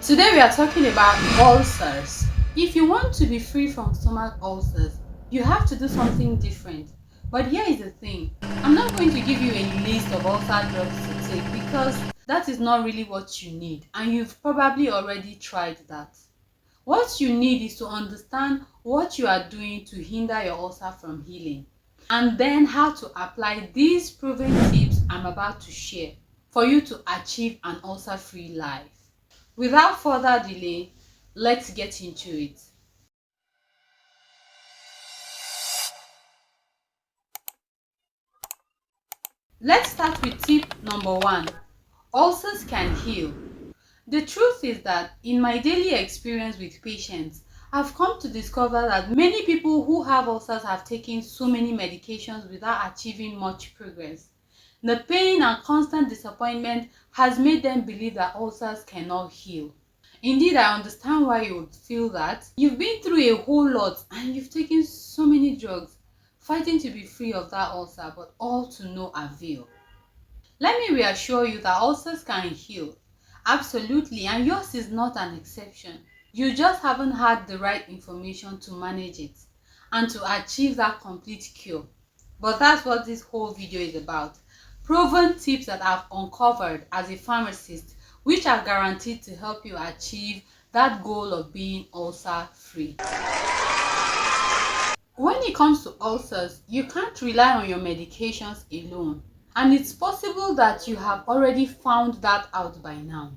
Today we are talking about ulcers. If you want to be free from stomach ulcers, you have to do something different. But here is the thing, I'm not going to give you a list of ulcer drugs to take because that is not really what you need, and you've probably already tried that. What you need is to understand what you are doing to hinder your ulcer from healing, and then how to apply these proven tips I'm about to share for you to achieve an ulcer-free life. Without further delay, let's get into it. Let's start with tip number 1. Ulcers can heal. The truth is that in my daily experience with patients, I've come to discover that many people who have ulcers have taken so many medications without achieving much progress. The pain and constant disappointment has made them believe that ulcers cannot heal. Indeed, I understand why you would feel that. You've been through a whole lot and you've taken so many drugs, fighting to be free of that ulcer, but all to no avail. Let me reassure you that ulcers can heal. Absolutely, and yours is not an exception. You just haven't had the right information to manage it and to achieve that complete cure. But that's what this whole video is about. Proven tips that I've uncovered as a pharmacist, which are guaranteed to help you achieve that goal of being ulcer free. When it comes to ulcers, you can't rely on your medications alone, and it's possible that you have already found that out by now.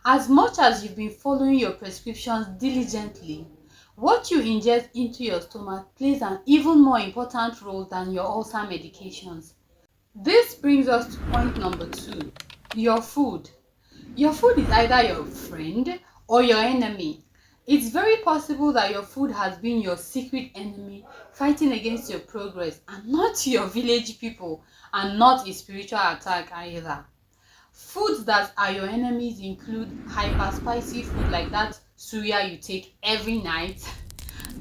As much as you've been following your prescriptions diligently, what you ingest into your stomach plays an even more important role than your ulcer medications. This brings us to point number 2, your food. Your food is either your friend or your enemy. It's very possible that your food has been your secret enemy fighting against your progress, and not your village people, and not a spiritual attack either. Foods that are your enemies include hyper spicy food like that suya you take every night,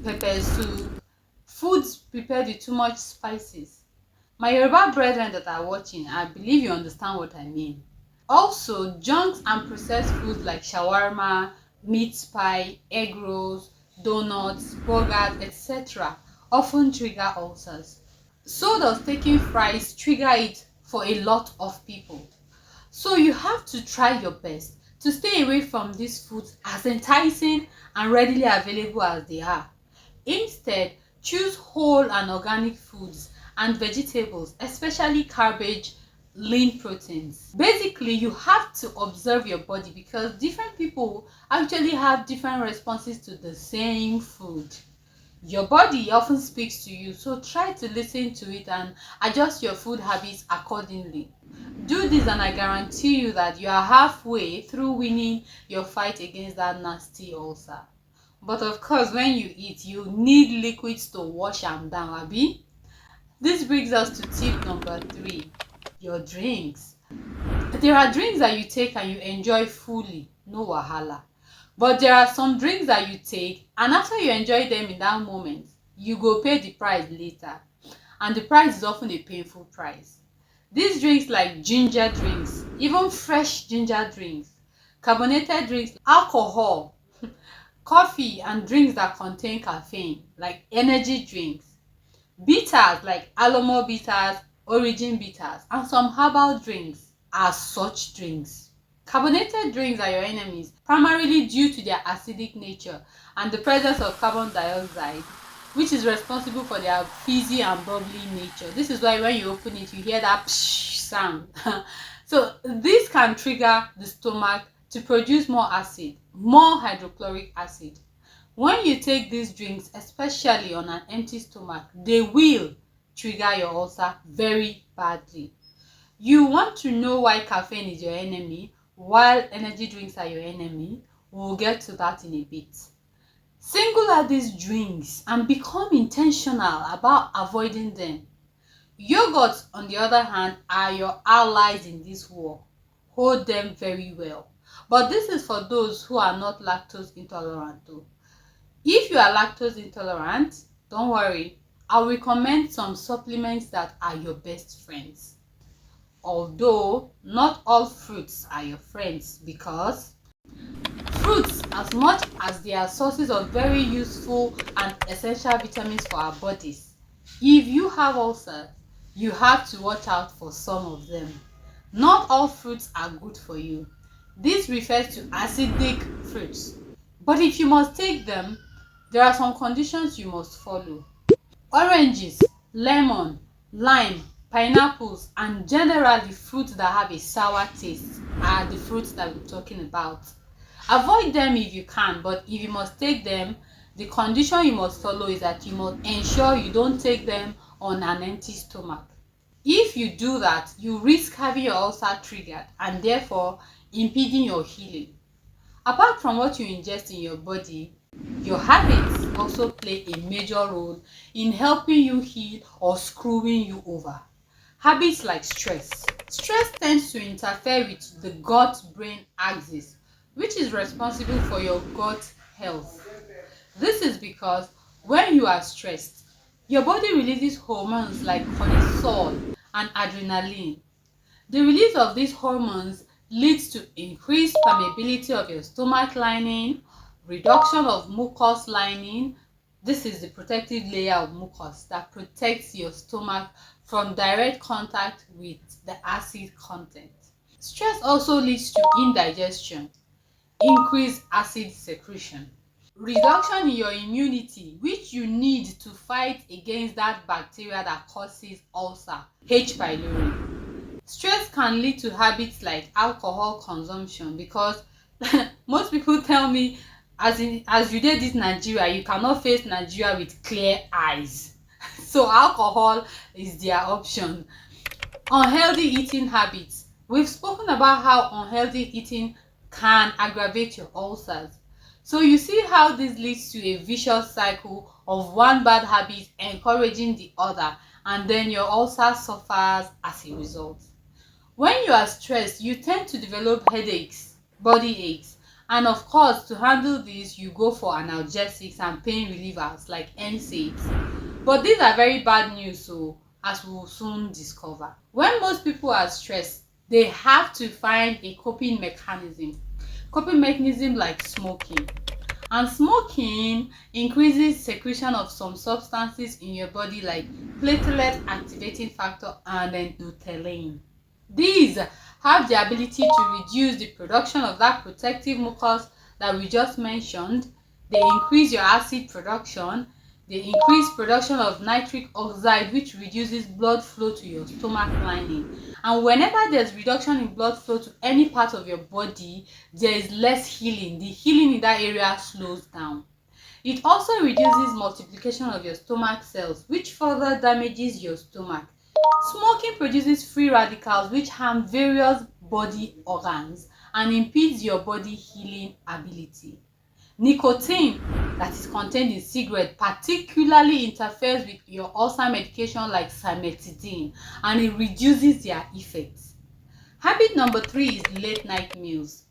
pepper soup, foods prepared with too much spices. My Yoruba brethren that are watching, I believe you understand what I mean. Also, junks and processed foods like shawarma, meat pie, egg rolls, donuts, burgers, etc. often trigger ulcers. So does taking fries trigger it for a lot of people. So you have to try your best to stay away from these foods, as enticing and readily available as they are. Instead, choose whole and organic foods and vegetables, especially cabbage, lean proteins. Basically, you have to observe your body because different people actually have different responses to the same food. Your body often speaks to you, so try to listen to it and adjust your food habits accordingly. Do this and I guarantee you that you are halfway through winning your fight against that nasty ulcer. But of course, when you eat, you need liquids to wash them down, abi? This brings us to tip number 3, your drinks. There are drinks that you take and you enjoy fully, no wahala. But there are some drinks that you take and after you enjoy them in that moment, you go pay the price later. And the price is often a painful price. These drinks like ginger drinks, even fresh ginger drinks, carbonated drinks, alcohol, coffee and drinks that contain caffeine like energy drinks, bitters like alomo bitters, origin bitters, and some herbal drinks are such drinks. Carbonated drinks are your enemies primarily due to their acidic nature and the presence of carbon dioxide, which is responsible for their fizzy and bubbly nature. This is why when you open it, you hear that psh sound. So this can trigger the stomach to produce more acid, more hydrochloric acid. When you take these drinks, especially on an empty stomach, they will trigger your ulcer very badly. You want to know why caffeine is your enemy while energy drinks are your enemy? We'll get to that in a bit. Single out these drinks and become intentional about avoiding them. Yogurts, on the other hand, are your allies in this war. Hold them very well. But this is for those who are not lactose intolerant though. If you are lactose intolerant, don't worry. I'll recommend some supplements that are your best friends. Although not all fruits are your friends, because fruits as much as they are sources of very useful and essential vitamins for our bodies. If you have ulcers, you have to watch out for some of them. Not all fruits are good for you. This refers to acidic fruits. But if you must take them, there are some conditions you must follow. Oranges, lemon, lime, pineapples, and generally fruits that have a sour taste are the fruits that we're talking about. Avoid them if you can, but if you must take them, the condition you must follow is that you must ensure you don't take them on an empty stomach. If you do that, you risk having your ulcer triggered and therefore impeding your healing. Apart from what you ingest in your body, your habits also play a major role in helping you heal or screwing you over. Habits like stress. Stress tends to interfere with the gut-brain axis, which is responsible for your gut health. This is because when you are stressed, your body releases hormones like cortisol and adrenaline. The release of these hormones leads to increased permeability of your stomach lining, reduction of mucus lining. This is the protective layer of mucus that protects your stomach from direct contact with the acid content. Stress also leads to indigestion, increased acid secretion, reduction in your immunity, which you need to fight against that bacteria that causes ulcer, H. pylori. Stress can lead to habits like alcohol consumption because most people tell me as you dey this Nigeria, you cannot face Nigeria with clear eyes. So alcohol is their option. Unhealthy eating habits. We've spoken about how unhealthy eating can aggravate your ulcers. So you see how this leads to a vicious cycle of one bad habit encouraging the other, and then your ulcer suffers as a result. When you are stressed, you tend to develop headaches, body aches, and of course, to handle this, you go for analgesics and pain relievers like NSAIDs. But these are very bad news, so as we will soon discover. When most people are stressed, they have to find a coping mechanism. Coping mechanism like smoking. And smoking increases secretion of some substances in your body like platelet activating factor and then lutein. These have the ability to reduce the production of that protective mucus that we just mentioned. They increase your acid production. They increase production of nitric oxide, which reduces blood flow to your stomach lining. And whenever there's reduction in blood flow to any part of your body, there is less healing. The healing in that area slows down. It also reduces multiplication of your stomach cells, which further damages your stomach. Smoking produces free radicals which harm various body organs and impedes your body healing ability. Nicotine that is contained in cigarette particularly interferes with your ulcer medication like cimetidine, and it reduces their effects. Habit number 3 is late night meals.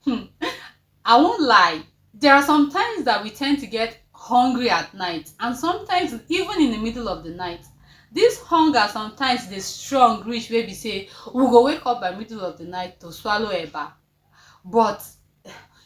I won't lie, there are some times that we tend to get hungry at night, and sometimes even in the middle of the night. This hunger sometimes dey strong reach wey be say we go wake up by middle of the night to swallow eba. But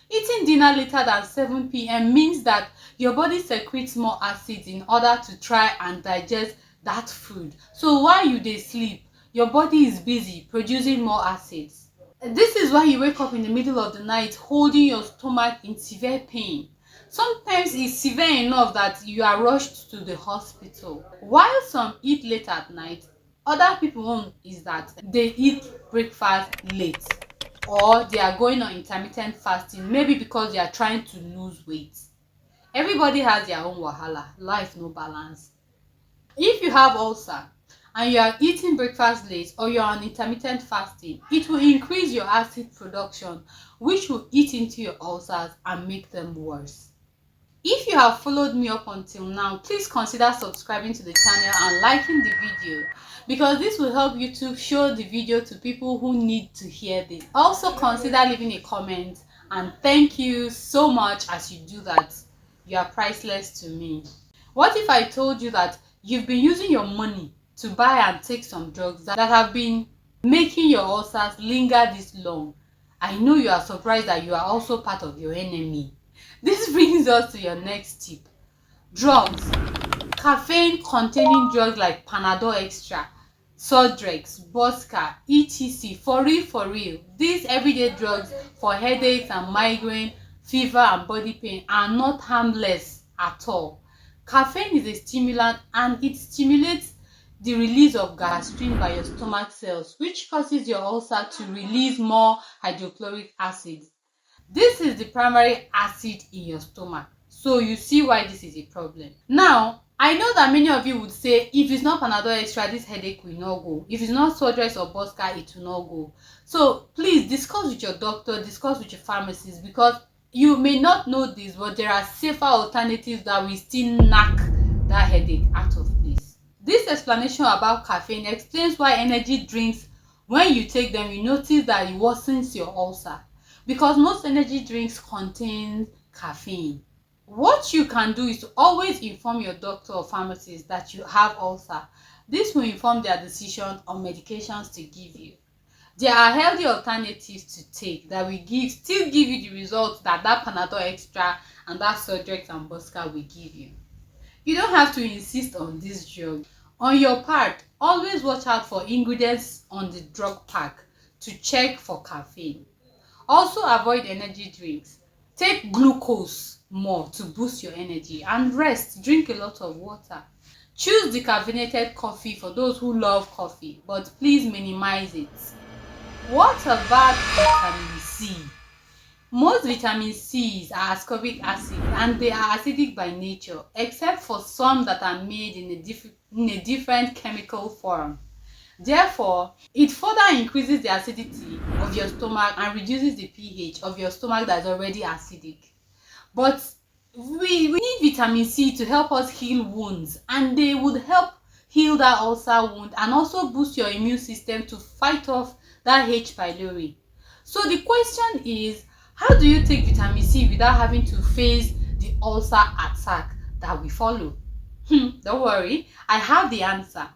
eating dinner later than 7 p.m. means that your body secretes more acids in order to try and digest that food. So while you dey sleep, your body is busy producing more acids. This is why you wake up in the middle of the night holding your stomach in severe pain. Sometimes it's severe enough that you are rushed to the hospital. While some eat late at night, other people own is that they eat breakfast late, or they are going on intermittent fasting, maybe because they are trying to lose weight. Everybody has their own wahala. Life no balance. If you have ulcer and you are eating breakfast late or you are on intermittent fasting, it will increase your acid production, which will eat into your ulcers and make them worse. If you have followed me up until now, please consider subscribing to the channel and liking the video, because this will help YouTube show the video to people who need to hear this. Also consider leaving a comment, and thank you so much as you do that. You are priceless to me. What if I told you that you've been using your money to buy and take some drugs that have been making your ulcers linger this long? I know you are surprised that you are also part of your enemy. This brings us to your next tip. Drugs. Caffeine containing drugs like Panadol Extra, Sodrex, Bosca, etc. For real, these everyday drugs for headaches and migraine, fever and body pain are not harmless at all. Caffeine is a stimulant and it stimulates the release of gastrin by your stomach cells, which causes your ulcer to release more hydrochloric acid. This is the primary acid in your stomach. So you see why this is a problem. Now, I know that many of you would say, if it's not Panadol Extra, this headache will not go. If it's not Sodrex or Bosca, it will not go. So please discuss with your doctor, discuss with your pharmacist, because you may not know this, but there are safer alternatives that will still knock that headache out of place. This explanation about caffeine explains why energy drinks, when you take them, you notice that it worsens your ulcer, because most energy drinks contain caffeine. What you can do is to always inform your doctor or pharmacist that you have ulcer. This will inform their decision on medications to give you. There are healthy alternatives to take that will still give you the results that Panadol Extra and that Sodrex and Bosca will give you. You don't have to insist on this drug. On your part, always watch out for ingredients on the drug pack to check for caffeine. Also avoid energy drinks. Take glucose more to boost your energy, and rest. Drink a lot of water. Choose decaffeinated coffee for those who love coffee, but please minimize it. What about vitamin C? Most vitamin C's are ascorbic acid and they are acidic by nature, except for some that are made in a different chemical form. Therefore, it further increases the acidity of your stomach and reduces the pH of your stomach that is already acidic. But we need vitamin C to help us heal wounds, and they would help heal that ulcer wound and also boost your immune system to fight off that H. pylori. So the question is, how do you take vitamin C without having to face the ulcer attack that will follow? Don't worry, I have the answer.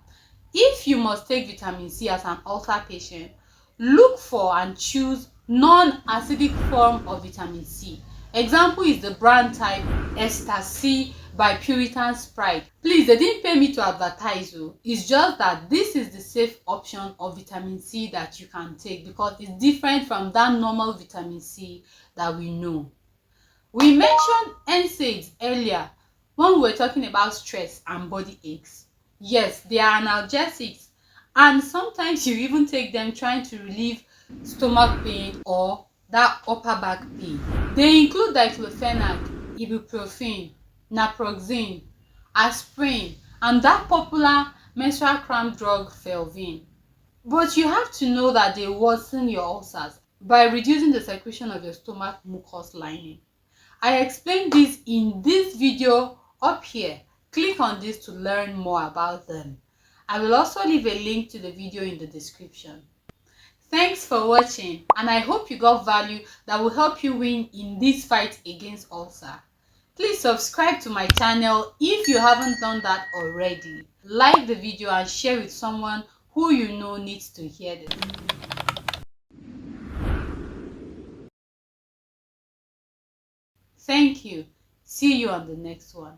If you must take vitamin C as an ulcer patient, look for and choose non-acidic form of vitamin C. Example is the brand type Ester C by Puritan Sprite. Please, they didn't pay me to advertise. It's just that this is the safe option of vitamin C that you can take, because it's different from that normal vitamin C that we know. We mentioned NSAIDs earlier when we were talking about stress and body aches. Yes, they are analgesics, and sometimes you even take them trying to relieve stomach pain or that upper back pain. They include diclofenac, ibuprofen, naproxen, aspirin, and that popular menstrual cramp drug Felvin. But you have to know that they worsen your ulcers by reducing the secretion of your stomach mucus lining. I explained this in this video up here. Click on this to learn more about them. I will also leave a link to the video in the description. Thanks for watching, and I hope you got value that will help you win in this fight against ulcer. Please subscribe to my channel if you haven't done that already. Like the video and share with someone who you know needs to hear this. Thank you. See you on the next one.